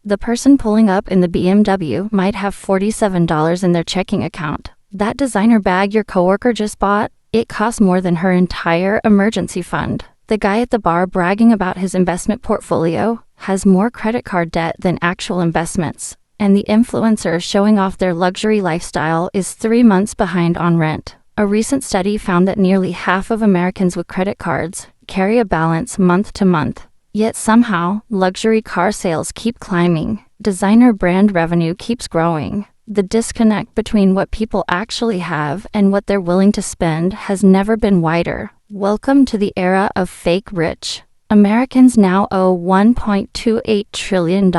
The person pulling up in the BMW might have $47 in their checking account. That designer bag your coworker just bought, it costs more than her entire emergency fund. The guy at the bar bragging about his investment portfolio has more credit card debt than actual investments. And the influencer showing off their luxury lifestyle is 3 months behind on rent. A recent study found that nearly half of Americans with credit cards carry a balance month to month. Yet somehow, luxury car sales keep climbing. Designer brand revenue keeps growing. The disconnect between what people actually have and what they're willing to spend has never been wider. Welcome to the era of fake rich. Americans now owe $1.28 trillion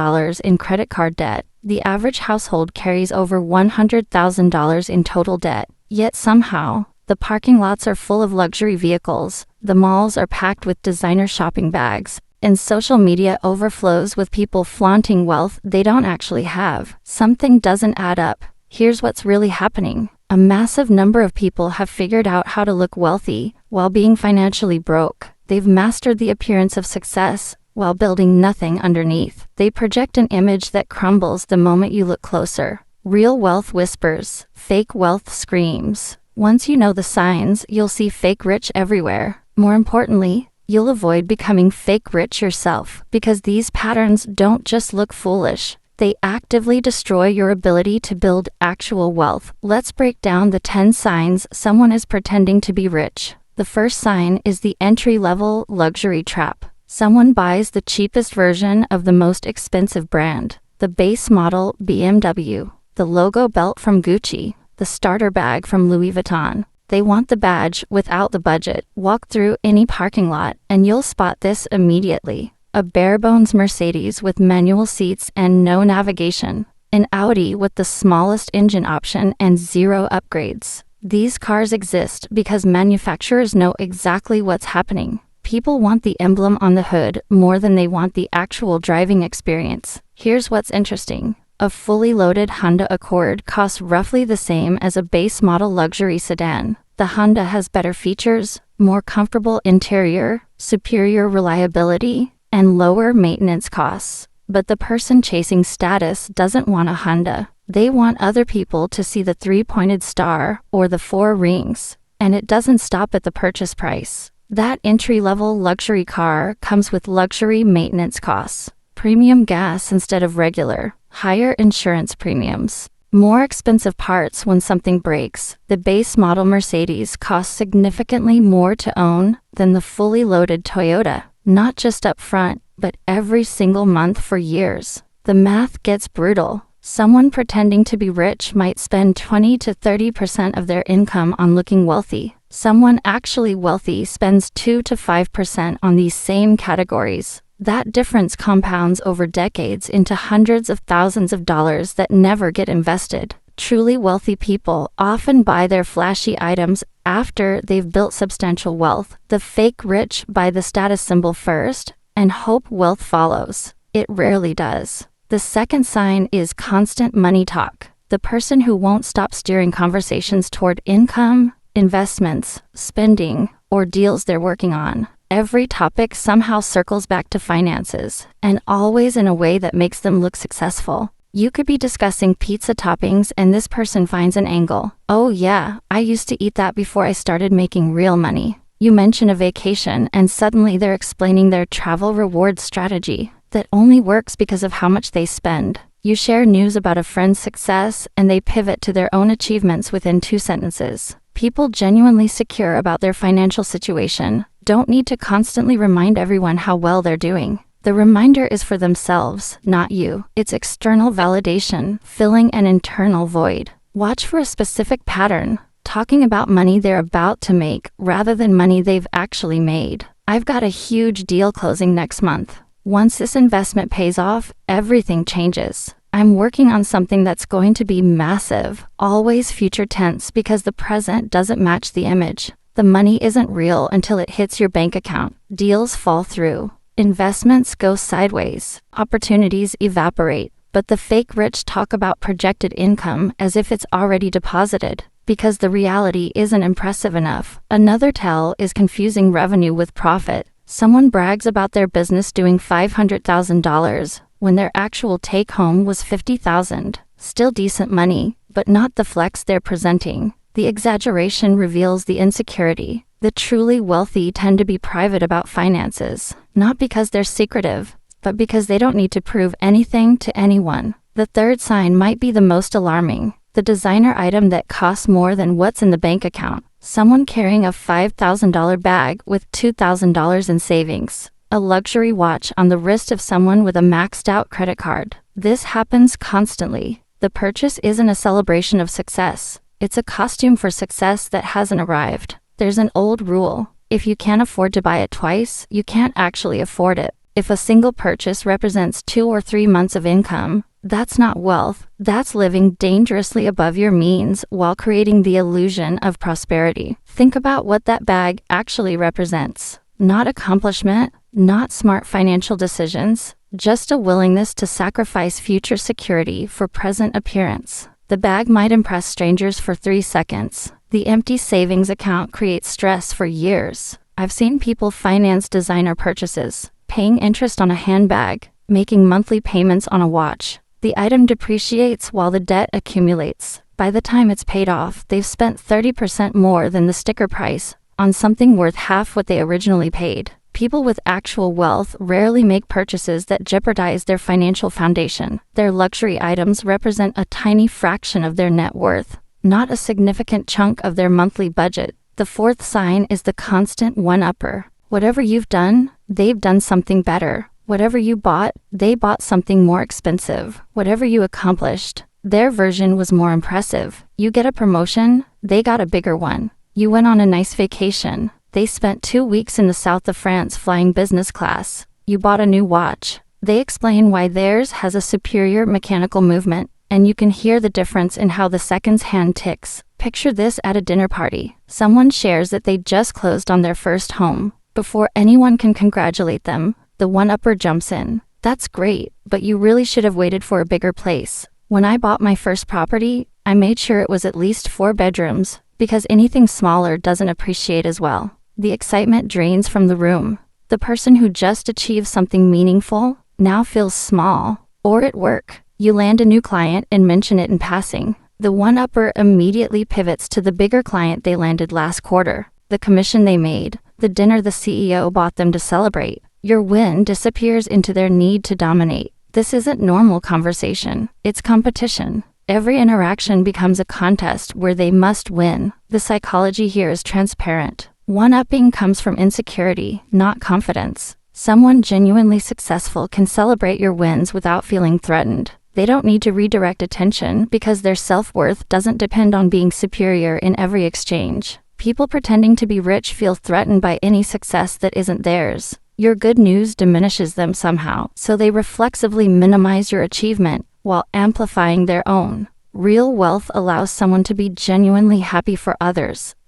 in credit card debt. The average household carries over $100,000 in total debt. Yet somehow, the parking lots are full of luxury vehicles, the malls are packed with designer shopping bags, and social media overflows with people flaunting wealth they don't actually have. Something doesn't add up. Here's what's really happening. A massive number of people have figured out how to look wealthy while being financially broke. They've mastered the appearance of success while building nothing underneath. They project an image that crumbles the moment you look closer. Real wealth whispers, fake wealth screams. Once you know the signs, you'll see fake rich everywhere. More importantly, you'll avoid becoming fake rich yourself, because these patterns don't just look foolish. They actively destroy your ability to build actual wealth. Let's break down the 10 signs someone is pretending to be rich. The first sign is the entry-level luxury trap. Someone buys the cheapest version of the most expensive brand, the base model BMW, the logo belt from Gucci, the starter bag from Louis Vuitton. They want the badge without the budget. Walk through any parking lot and you'll spot this immediately. A bare-bones Mercedes with manual seats and no navigation. An Audi with the smallest engine option and 0 upgrades. These cars exist because manufacturers know exactly what's happening. People want the emblem on the hood more than they want the actual driving experience. Here's what's interesting. A fully loaded Honda Accord costs roughly the same as a base model luxury sedan. The Honda has better features, more comfortable interior, superior reliability, and lower maintenance costs. But the person chasing status doesn't want a Honda. They want other people to see the 3-pointed star or the 4 rings. And it doesn't stop at the purchase price. That entry-level luxury car comes with luxury maintenance costs. Premium gas instead of regular. Higher insurance premiums. More expensive parts when something breaks. The base model Mercedes costs significantly more to own than the fully loaded Toyota. Not just up front, but every single month for years. The math gets brutal. Someone pretending to be rich might spend 20 to 30% of their income on looking wealthy. Someone actually wealthy spends 2 to 5% on these same categories. That difference compounds over decades into hundreds of thousands of dollars that never get invested. Truly wealthy people often buy their flashy items after they've built substantial wealth. The fake rich buy the status symbol first and hope wealth follows. It rarely does. The second sign is constant money talk. The person who won't stop steering conversations toward income, investments, spending, or deals they're working on. Every topic somehow circles back to finances, and always in a way that makes them look successful. You could be discussing pizza toppings and this person finds an angle. Oh yeah, I used to eat that before I started making real money. You mention a vacation and suddenly they're explaining their travel reward strategy that only works because of how much they spend. You share news about a friend's success and they pivot to their own achievements within 2 sentences. People genuinely secure about their financial situation don't need to constantly remind everyone how well they're doing. The reminder is for themselves, not you. It's external validation, filling an internal void. Watch for a specific pattern, talking about money they're about to make rather than money they've actually made. I've got a huge deal closing next month. Once this investment pays off, everything changes. I'm working on something that's going to be massive. Always future tense because the present doesn't match the image. The money isn't real until it hits your bank account. Deals fall through. Investments go sideways. Opportunities evaporate. But the fake rich talk about projected income as if it's already deposited, because the reality isn't impressive enough. Another tell is confusing revenue with profit. Someone brags about their business doing $500,000, when their actual take-home was $50,000. Still decent money, but not the flex they're presenting. The exaggeration reveals the insecurity. The truly wealthy tend to be private about finances, not because they're secretive, but because they don't need to prove anything to anyone. The third sign might be the most alarming. The designer item that costs more than what's in the bank account. Someone carrying a $5,000 bag with $2,000 in savings. A luxury watch on the wrist of someone with a maxed-out credit card. This happens constantly. The purchase isn't a celebration of success. It's a costume for success that hasn't arrived. There's an old rule. If you can't afford to buy it twice, you can't actually afford it. If a single purchase represents 2 or 3 months of income, that's not wealth. That's living dangerously above your means while creating the illusion of prosperity. Think about what that bag actually represents. Not accomplishment, not smart financial decisions, just a willingness to sacrifice future security for present appearance. The bag might impress strangers for 3 seconds. The empty savings account creates stress for years. I've seen people finance designer purchases, paying interest on a handbag, making monthly payments on a watch. The item depreciates while the debt accumulates. By the time it's paid off, they've spent 30% more than the sticker price on something worth half what they originally paid. People with actual wealth rarely make purchases that jeopardize their financial foundation. Their luxury items represent a tiny fraction of their net worth, not a significant chunk of their monthly budget. The fourth sign is the constant one-upper. Whatever you've done, they've done something better. Whatever you bought, they bought something more expensive. Whatever you accomplished, their version was more impressive. You get a promotion, they got a bigger one. You went on a nice vacation. They spent 2 weeks in the south of France flying business class. You bought a new watch. They explain why theirs has a superior mechanical movement, and you can hear the difference in how the seconds hand ticks. Picture this at a dinner party. Someone shares that they just closed on their first home. Before anyone can congratulate them, the one-upper jumps in. That's great, but you really should have waited for a bigger place. When I bought my first property, I made sure it was at least 4 bedrooms, because anything smaller doesn't appreciate as well. The excitement drains from the room. The person who just achieved something meaningful now feels small. Or at work, you land a new client and mention it in passing. The one-upper immediately pivots to the bigger client they landed last quarter, the commission they made, the dinner the CEO bought them to celebrate. Your win disappears into their need to dominate. This isn't normal conversation. It's competition. Every interaction becomes a contest where they must win. The psychology here is transparent. One-upping comes from insecurity, not confidence. Someone genuinely successful can celebrate your wins without feeling threatened. They don't need to redirect attention because their self-worth doesn't depend on being superior in every exchange. People pretending to be rich feel threatened by any success that isn't theirs. Your good news diminishes them somehow, so they reflexively minimize your achievement while amplifying their own. Real wealth allows someone to be genuinely happy for others,